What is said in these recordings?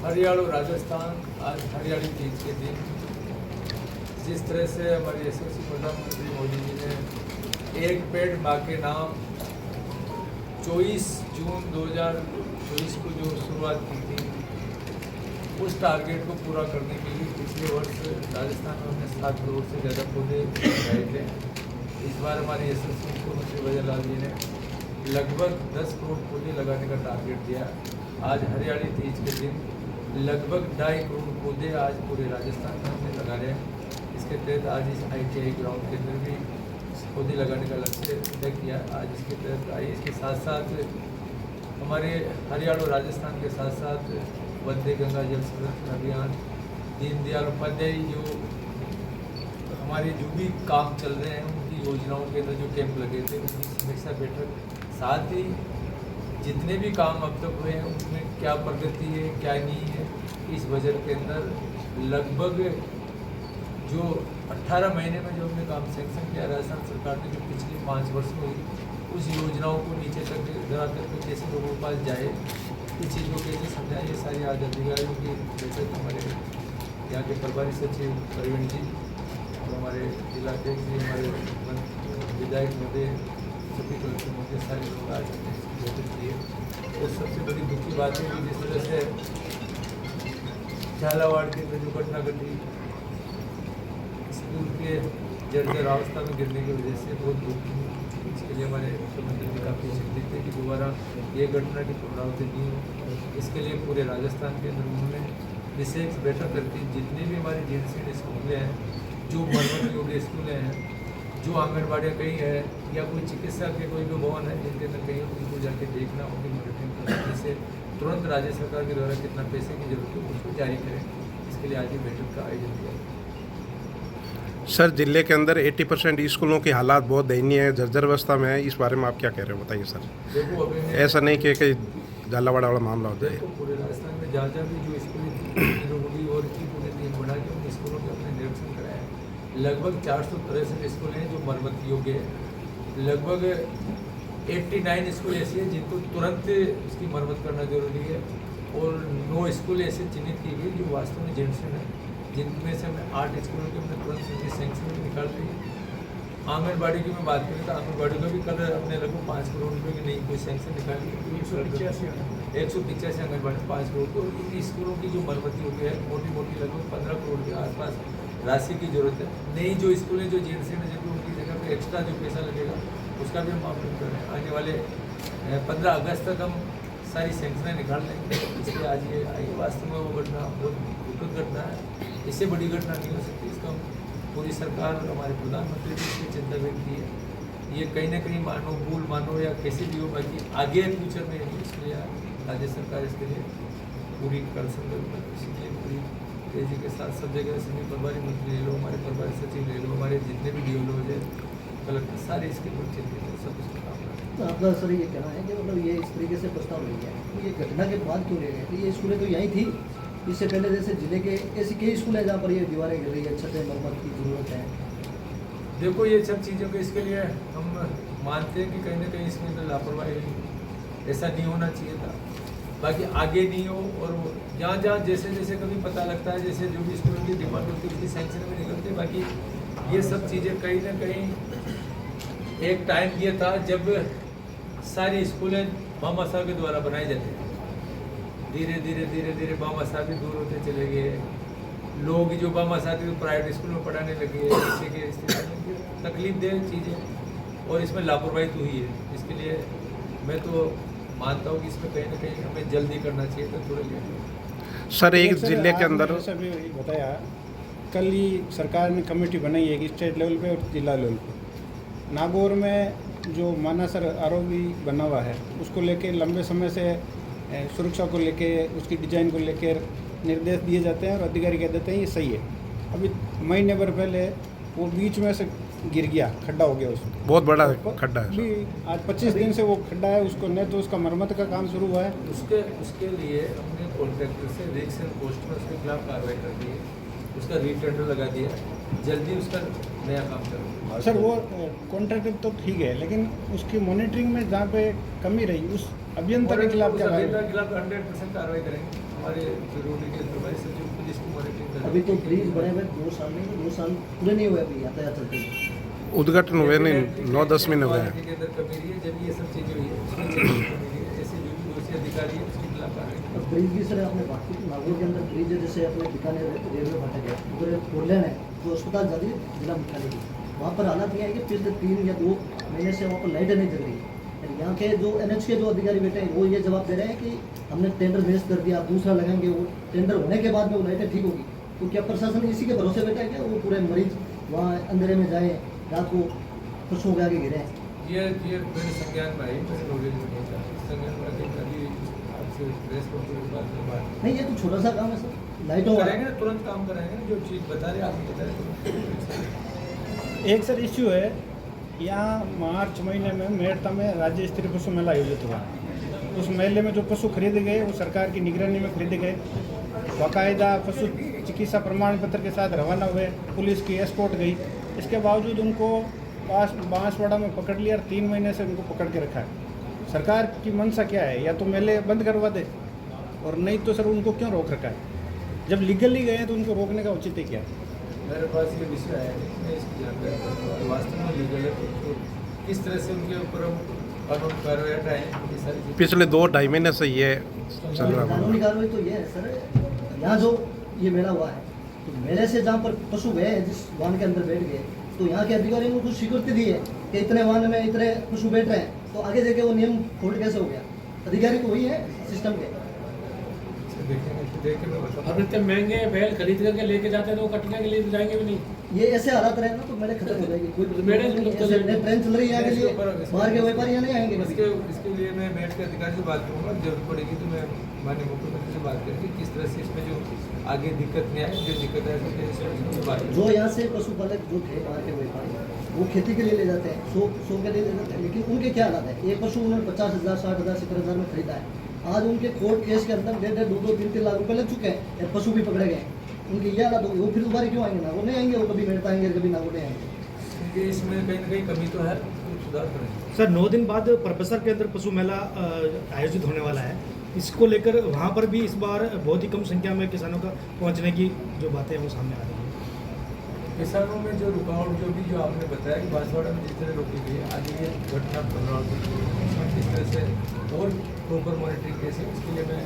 हरियाणा राजस्थान आज हरियाणी तीज के दिन जिस तरह से हमारे यशस्वी प्रधानमंत्री मोदी जी ने एक पेड़ माँ के नाम 24 जून 2024 को जो शुरुआत की थी, उस टारगेट को पूरा करने के लिए पिछले वर्ष राजस्थान में हमने 7 करोड़ से ज़्यादा पौधे लगाए थे। इस बार हमारे यशस्वी मुख्यमंत्री भजनलाल जी ने लगभग 10 करोड़ पौधे लगाने का टारगेट दिया। आज हरियाणी तीज के दिन लगभग 2.5 करोड़ पौधे आज पूरे राजस्थान में हमने लगा रहे हैं। इसके तहत आज इस ITI ग्राउंड के अंदर भी पौधे लगाने का लक्ष्य तय किया। आज इसके तहत आई, इसके साथ साथ हमारे हरियाणा राजस्थान के साथ साथ वंदे गंगा जल संरक्षण अभियान, दीनदयाल उपाध्याय जो हमारे जो भी काम चल रहे हैं उनकी योजनाओं के अंदर जो कैंप लगे थे उनकी समीक्षा बैठक, साथ ही जितने भी काम अब तक हुए हैं उनमें क्या प्रगति है क्या नहीं है। इस बजट के अंदर लगभग जो 18 महीने में जो हमने काम सैंक्शन किया राजस्थान सरकार ने, जो पिछले 5 वर्ष में हुई, उस योजनाओं को नीचे तक जरा तक कैसे लोगों के पास जाए, इस चीज़ को कैसे समझाएं, ये सारी आज अधिकारियों की बैठक हमारे यहाँ के प्रभारी सचिव प्रवीण जी और हमारे जिलाध्यक्ष जी, हमारे विधायक महोदय, सभी कलेक्टर महोदय, सारे लोग आज बैठक की है। तो सबसे बड़ी दुख की बात है कि जिस तरह से झालावाड़ के अंदर जो घटना घटी, स्कूल के जर्जर अवस्था में गिरने की वजह से बहुत दुख हुई। इसके लिए हमारे मुख्यमंत्री जी काफ़ी चिंतित थे कि दोबारा ये घटना की पुनरावृत्ति नहीं हो। इसके लिए पूरे राजस्थान के अंदर उन्होंने विशेष बैठक करके जितने भी हमारे जीएनसी स्कूलें हैं, जो मरम्मत योग्य स्कूलें हैं, जो आंगनबाड़ियाँ कहीं है या कोई चिकित्सा के कोई भी भवन है जिनके अंदर कहीं उनको जाके देखना, उनकी मॉनिटरिंग करना, जिससे तुरंत राज्य सरकार के द्वारा कितना पैसे की जरूरत है उसको जारी करें। इसके लिए आज ये बैठक का आयोजन किया। सर, जिले के अंदर 80% स्कूलों की हालात बहुत दयनीय है, जर्जर अवस्था में है। इस बारे में आप क्या कह रहे हो, बताइए सर। देखो अभी ऐसा नहीं कि झालावाड़ वाला मामला होता है। देखो पूरे राजस्थान में जहाँ जहाँ भी जो स्कूलें होगी और की पूरे टीम बना के उन स्कूलों के अपने निरीक्षण कराया। लगभग 463 स्कूल हैं जो मरम्मत योग्य है। लगभग 89 स्कूल ऐसी हैं जिनको तुरंत उसकी मरम्मत करना जरूरी है और 9 स्कूल ऐसे चिन्हित किए गए जो वास्तव में जेंट्सन है, जिनमें से हमने 8 स्कूलों के हमने तुरंत उनकी सैंक्शन भी निकाल दी है। आंगनबाड़ी की मैं बात करें तो आंगनबाड़ी को भी कल अपने लगभग 5 करोड़ रुपये की नई कोई सैंक्शन निकाली है। 185 आंगनबाड़ी 5 करोड़। तो इन स्कूलों की जो मरम्मती होती है मोटी मोटी लगभग 15 करोड़ के आसपास राशि की जरूरत है। नई जो स्कूलें जो जीएनसी में जिनको उनकी जगह पर एक्स्ट्रा जो पैसा लगेगा उसका भी हम आवेदन कर रहे हैं। आने वाले 15 अगस्त तक हम सारी सैंक्शनें निकाल लेंगे। इसलिए आज ये आई, वास्तव में वो घटना बहुत दुखद घटना है, इससे बड़ी घटना नहीं हो सकती। इसका पूरी सरकार, हमारे प्रधानमंत्री जी इसकी चिंता व्यक्त की है। ये कहीं ना कहीं मानो भूल मानो या कैसे भी हो, बाकी आगे फ्यूचर में नहीं। इसलिए राज्य सरकार इसके लिए पूरी कर संकल्प, इसलिए पूरी तेजी के साथ सब जगह सभी प्रभारी मंत्री ले लो, हमारे प्रभारी सचिव ले लो, हमारे जितने भी DLO है, कलेक्टर, सारे इसके ऊपर चिंतित है, सब इसको काम कर रहे हैं। तो आपका सर ये कहना है कि मतलब ये इस तरीके से प्रस्ताव ले गया तो ये घटना के बाद क्यों ले गए? तो ये स्कूलें तो यहीं थी, इससे पहले जैसे जिले के ऐसी कई स्कूल हैं जहाँ पर ये दीवारें गिर रही है, छतें मरम्मत की जरूरत है। देखो ये सब चीज़ों के इसके लिए हम मानते हैं कि कहीं ना कहीं इसमें तो लापरवाही हुई, ऐसा नहीं होना चाहिए था। बाकी आगे नहीं हो, और जहाँ जहाँ जैसे जैसे कभी पता लगता है, जैसे जो भी स्कूलों की डिमांड होती है उसकी सैंक्शन में निकलते हैं। बाकी ये सब चीज़ें कहीं ना कहीं एक टाइम ये था जब सारी स्कूलें मामा साहब के द्वारा बनाई जाती थी। धीरे धीरे धीरे धीरे मामा साहब भी दूर होते चले गए। लोग जो मामा साहब थे प्राइवेट स्कूल में पढ़ाने लगे, बच्चे के स्थिति तकलीफ दे चीज़ें, और इसमें लापरवाही तो हुई है। इसके लिए मैं तो मानता हूँ कि इसमें कहीं ना कहीं हमें जल्दी करना चाहिए था, थोड़ा लेट। सर, एक जिले के अंदर भी बताया, कल ही सरकार ने कमेटी बनाई है कि स्टेट लेवल पे और जिला लेवल पे नागौर में जो मानासर ROV बना हुआ है उसको लेके लंबे समय से सुरक्षा को लेके, उसकी डिज़ाइन को लेकर निर्देश दिए जाते हैं और अधिकारी कह देते हैं ये सही है। अभी महीने भर पहले वो बीच में से गिर गया, खड्डा हो गया, उसमें बहुत बड़ा खड्डा है। अभी आज 25 दिन से वो खड्डा है, उसको न तो उसका मरम्मत का काम शुरू हुआ है। उसके लिए हमने कॉन्ट्रैक्टर से रिक्स एंड पोस्ट में उसके खिलाफ कार्रवाई कर दी है, उसका रीटेंडर लगा दिया। जल्दी उसका नया काम करूँ। सर वो कॉन्ट्रैक्टर तो ठीक है, लेकिन उसकी मॉनिटरिंग में जहाँ पे कमी रही उस अभियंता के खिलाफ क्या कार्रवाई? अभियंता के खिलाफ 100% कार्रवाई करेंगे। हमारे जरूरी के सुपरवाइजर सचिव पुलिस की मॉनिटरिंग करेंगे। अभी तो ब्रिज बने हुए 2 साल नहीं, 2 साल पूरे नहीं हुए अभी यातायात चलते हुए। उद्घाटन हुए नहीं, 9-10 महीने हुए हैं। क्वालिटी के अंदर कमी रही है, जब ये सब चीज़ें हुई है उसमें कमी रही है। जैसे जो भी दोषी अधिकारी है उसके खिलाफ कार्रवाई और ब्रिज की सर आपने बात की, नागौर के अंदर ब्रिज है, जैसे अपने बीकानेर रेलवे फाटक है, उधर फोरलेन है जो अस्पताल जाती है जिला मुख्यालय की, वहाँ पर हालात ये है कि पिछले 3 या 2 महीने से वहाँ पर लाइटें नहीं जल रही। और यहाँ के जो NH के जो अधिकारी बैठे हैं वो ये जवाब दे रहे हैं कि हमने टेंडर वेस्ट कर दिया, दूसरा लगाएंगे, वो टेंडर होने के बाद में वो लाइटें ठीक होगी। तो क्या प्रशासन इसी के भरोसे बैठा है क्या? वो पूरे मरीज वहाँ अंधेरे में जाए, रात को पशुओं के आगे गिरे। ये मेरे संज्ञान में आई, मेरे नॉलेज में नहीं था। संज्ञान में आके अभी आपसे प्रेस कॉन्फ्रेंस के बाद में बात नहीं, ये तो छोटा सा काम है सर, लाइटों वाला। करेंगे, तुरंत काम कराएंगे। जो चीज़ बता रहे आप बता रहे एक सर इश्यू है, यहाँ मार्च महीने में मेड़ता में राज्य स्तरीय पशु मेला आयोजित हुआ। उस मेले में जो पशु खरीदे गए वो सरकार की निगरानी में खरीदे गए, बाकायदा पशु चिकित्सा प्रमाण पत्र के साथ रवाना हुए, पुलिस की एस्कॉर्ट गई। इसके बावजूद उनको बांसवाड़ा में पकड़ लिया और 3 महीने से उनको पकड़ के रखा है। सरकार की मंशा क्या है? या तो मेले बंद करवा दे, और नहीं तो सर उनको क्यों रोक रखा है? जब लीगली गए हैं तो उनको रोकने का औचित्य क्या है? मेरे पास ये विषय आया है, मैं इसकी जानकारी करूँगा कि वास्तव में लीगल है तो किस तरह से उनके ऊपर हम कानून कार्रवाई हटाएं, ये सारी चीज़ें। पिछले 2-2.5 महीने से ये चल रहा कानूनी है। कार्रवाई तो ये है सर, यहाँ जो ये मेला हुआ है तो मेले से जहाँ पर पशु गए हैं, जिस वाहन के अंदर बैठ गए, तो यहाँ के अधिकारियों ने कुछ स्वीकृति दी है कि इतने वाहन में इतने पशु बैठ रहे हैं, तो आगे जाके वो नियम फोल्ड कैसे हो गया? अधिकारी तो वही है सिस्टम के। देख के मैं बताऊँ। अब इतने महंगे बैल खरीद करके लेके जाते हैं तो वो कटने के लिए तो जाएंगे भी नहीं। ये ऐसे हालात रहे ना तो मेले खत्म हो जाएगी। कोई मेले तो ऐसे ट्रेन चल रही है आगे लिए, बाहर के व्यापारी यहाँ नहीं आएंगे कभी। इसके लिए मैं बैठ के अधिकारी से बात करूँगा, जरूरत पड़ेगी तो मैं माननीय मुख्यमंत्री से बात करके किस तरह से इसमें जो आगे दिक्कत नहीं आए, जो दिक्कत है उसकी बात जो यहाँ से पशुपालक जो थे बाहर के व्यापारी, वो खेती के लिए ले जाते हैं, 100 के लिए ले जाते हैं, लेकिन उनके क्या हालात है? एक पशु उन्होंने 50,000, 60,000, 70,000 में खरीदा है, आज उनके कोर्ट केस के अंदर 1.5, 2, 3 लाख रुपए लग चुके हैं, या पशु भी पकड़े गए। उनकी ये हालत होगी, वो फिर दोबारा क्यों आएंगे? ना वो नहीं आएंगे, वो कभी मेड़ता आएंगे, कभी ना वो नहीं आएंगे। क्योंकि इसमें कहीं ना कहीं कमी तो है, तो सुधार करेंगे। सर 9 दिन बाद प्रोफेसर के अंदर पशु मेला आयोजित होने वाला है, इसको लेकर वहाँ पर भी इस बार बहुत ही कम संख्या में किसानों का पहुँचने की जो बातें हैं वो सामने आ रही हैं। किसानों में जो रुकावट जो आपने बताया कि बांसवाड़ा में जिस तरह रोकी गई है, आगे ये घटना उसमें किस तरह से और प्रॉपर मॉनिटरिंग कैसे, उसके लिए मैं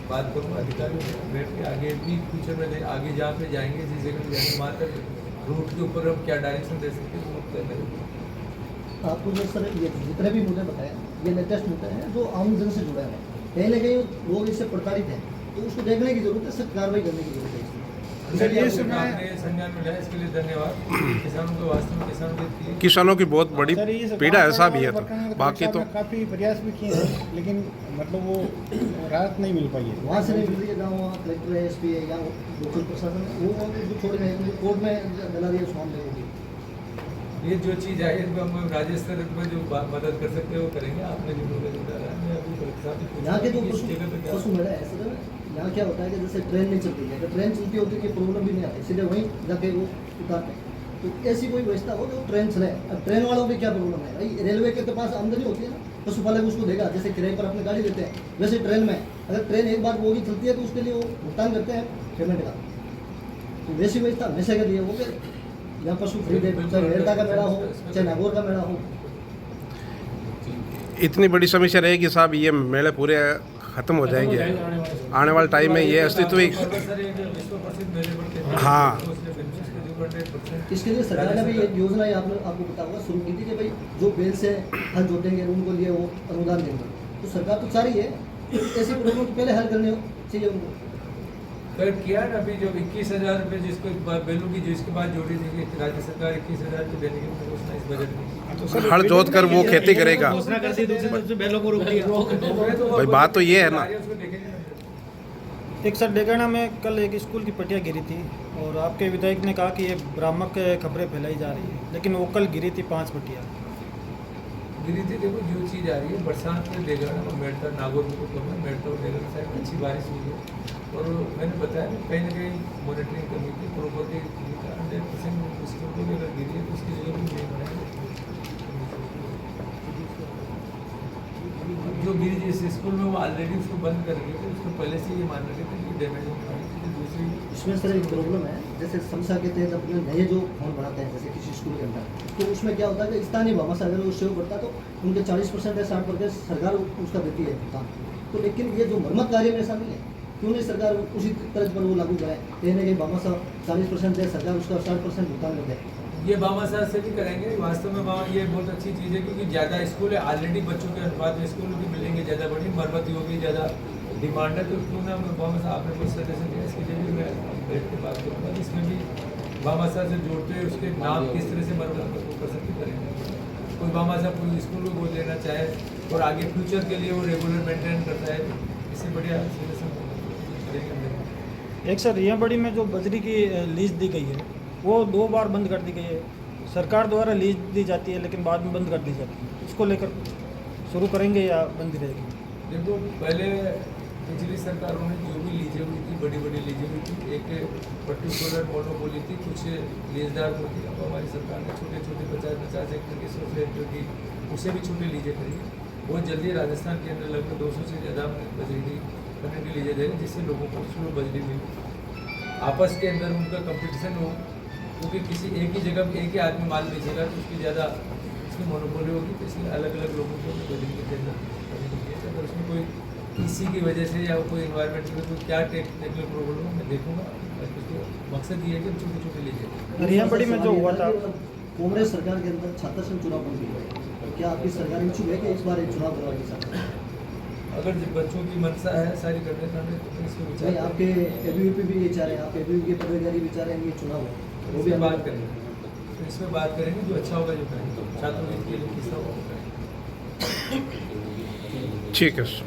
बात करूँगा अधिकारियों से बैठ के। आगे भी फ्यूचर में आगे जहाँ पे जाएंगे, जिस जगह पे जाएंगे, वहाँ तक रूट के ऊपर हम क्या डायरेक्शन दे सकते हैं वो तय करेंगे। आपको जो सर ये जितने भी मुद्दे बताए, ये लेटेस्ट मुद्दे हैं जो आम जन से जुड़े हैं, कहीं ना कहीं लोग इससे प्रताड़ित हैं, तो उसको देखने की जरूरत है, सख्त कार्रवाई करने की जरूरत है इसमें। चलिए, आपने संज्ञान में लिया, इसके लिए धन्यवाद। किसानों को वास्तव में किसानों की बहुत बड़ी सर ये पीड़ा ऐसा भी है, तो बाकी बाकी तो काफ़ी प्रयास भी किए हैं, लेकिन मतलब वो राहत नहीं मिल पाई है। वहाँ से नहीं मिल रही है, जहाँ वहाँ कलेक्टर है, SP है, या लोकल प्रशासन है, वो जो छोड़ गए, मुझे कोर्ट में डला दिया, उस मामले को भी। ये जो चीज़ आई है हम राज्य स्तर में जो मदद कर सकते हैं वो करेंगे। आपने जो नॉलेज बताया है, मैं अभी यहाँ के जो इस जगह पे क्या पशु मेला है सर, यहाँ क्या होता है कि जैसे ट्रेन नहीं चलती है, अगर ट्रेन चलती होती है प्रॉब्लम भी नहीं आती, सीधे वहीं जाके वो उतारते हैं। तो ऐसी कोई व्यवस्था हो जो ट्रेन चले। अब ट्रेन वालों की क्या प्रॉब्लम है भाई? रेलवे के पास आमदनी होती है ना, पशुपालक उसको देगा, जैसे किराए पर अपनी गाड़ी देते हैं, वैसे ट्रेन में अगर ट्रेन एक बार बोगी चलती है तो उसके लिए वो भुगतान करते हैं पेमेंट का। तो वैसी व्यवस्था हमेशा के लिए हो गए, यहाँ पशु खरीदे, चाहे हेरता का मेला हो, चाहे नागौर का मेला हो। इतनी बड़ी समस्या रहेगी साहब, ये मेले पूरे खत्म हो जाएंगे आने वाले टाइम में, ये अस्तित्व ही। हाँ, इसके लिए सरकार ने भी एक योजना आपको पता होगा शुरू की थी कि भाई जो बैल से हल जोतेंगे उनको लिए वो अनुदान देंगे। तो सरकार तो चाह रही है ऐसी प्रॉब्लम तो पहले हल करने चाहिए उनको। कर किया ना अभी जो 21,000 रुपये जिसको बैलों की जो इसके बाद जोड़ी थी राज्य सरकार 21,000 रुपये देने की घोषणा इस बजट में। हल जोत कर वो खेती करेगा। घोषणा कर दी, दूसरी तरफ से बैलों को रोक दिया। भाई बात तो ये है ना। एक सर डेगाना में कल एक स्कूल की पटिया गिरी थी और आपके विधायक ने कहा कि ये भ्रामक खबरें फैलाई जा रही है, लेकिन वो कल गिरी थी 5 पटिया गिरी थी। देखो जो चीज़ आ रही है बरसात में डेगाना और मेड़ता नागौर को करना, मेड़ता और डेगाना साइड अच्छी सी बारिश हुई है और मैंने बताया कि कहीं ना कहीं मॉनिटरिंग करनी थी प्रॉपर्टी 100% स्कूल को भी अगर गिरी है तो उसकी जगह भी नहीं बनाएंगे। जो गिरी जिस स्कूल में वो ऑलरेडी उसको बंद कर गए थे, उसको पहले से ये मान रखे थे कि डैमेज होने वाली थी। दूसरी इसमें सर एक प्रॉब्लम है, जैसे समस्या के तहत अपने नए जो भवन बनाते हैं जैसे किसी स्कूल के अंदर, तो उसमें क्या होता है कि स्थानीय भाषा अगर वो सेव करता है तो उनके 40% या 60% सरकार उसका देती है भुगतान। तो लेकिन ये जो मरम्मत कार्य में ऐसा नहीं है, क्यों नहीं सरकार उसी तर्ज पर वो लागू कराए, कहीं ना कहीं भाषा 40% दे, सरकार उसका 60% भुगतान कर दे। ये बाबा साहब से भी करेंगे। वास्तव में बाबा ये बहुत अच्छी चीज़ है क्योंकि ज़्यादा स्कूल है ऑलरेडी, बच्चों के अनुपात में स्कूल की बिल्डिंगें ज़्यादा बड़ी, मरम्मत होगी, ज़्यादा डिमांड है, तो क्यों ना बाबा साहब आपने कोई सजेशन दिया, इसके लिए भी मैं बैठ के बात करूँगा। इसमें भी बाबा साहब से जोड़ते हुए उसके नाम किस तरह से मरम्मत कर सकते करेंगे। कोई बाबा साहब कोई स्कूल को गोद लेना चाहे और आगे फ्यूचर के लिए वो रेगुलर मेंटेन करता है, इससे बढ़िया सजेशन करेंगे। एक सर यहाँ बड़ी में जो बजरी की लीज दी गई है वो 2 बार बंद कर दी गई है। सरकार द्वारा लीज दी जाती है लेकिन बाद में बंद कर दी जाती है, इसको लेकर शुरू करेंगे या बंद रहेगी? देखो पहले पिछली सरकारों ने जो भी लीजें हुई थी, बड़ी बड़ी लीजें हुई थी, एक पर्टिकुलर मोनोपोली थी, कुछ लीजदार को थी। अब हमारी सरकार ने छोटे छोटे 50-50 एकड़ की 100 एकड़ की उससे भी छोटी लीजें करी। बहुत जल्दी राजस्थान के अंदर लगभग 200 से ज़्यादा बजरी की करने की लीजें दे रहे, जिससे लोगों को उसमें बजरी मिली, आपस के अंदर उनका कंपटीशन हो, क्योंकि किसी एक ही जगह एक ही आदमी माल बेचेगा तो उसकी ज़्यादा उसकी मोनोपोली होगी, तो इसलिए अलग अलग लोगों को बजरी की टेंडर करने के लिए। अगर उसमें कोई इसी की वजह से या कोई इन्वायरमेंट में कोई क्या टेक्निकल प्रॉब्लम है मैं देखूँगा। उसको मकसद ये है कि छोटी छोटी लीजिए। रिया बड़ी में जो हुआ था, कांग्रेस सरकार के अंदर छात्र संघ चुनाव बन गई है, तो क्या आपकी सरकार इच्छुक है कि इस बार एक चुनाव करवाएगी सरकार? अगर बच्चों की मंशा है सारी करने का तो इसमें विचार नहीं, आपके एबीवीपी भी ये चाह रहे हैं, आप एबीवीपी के पदाधिकारी भी चाह रहे हैं ये चुनाव हो, वो भी बात करेंगे, तो इसमें बात करेंगे जो अच्छा होगा जो करेंगे, छात्रों के लिए किस तरह होगा। ठीक है सर।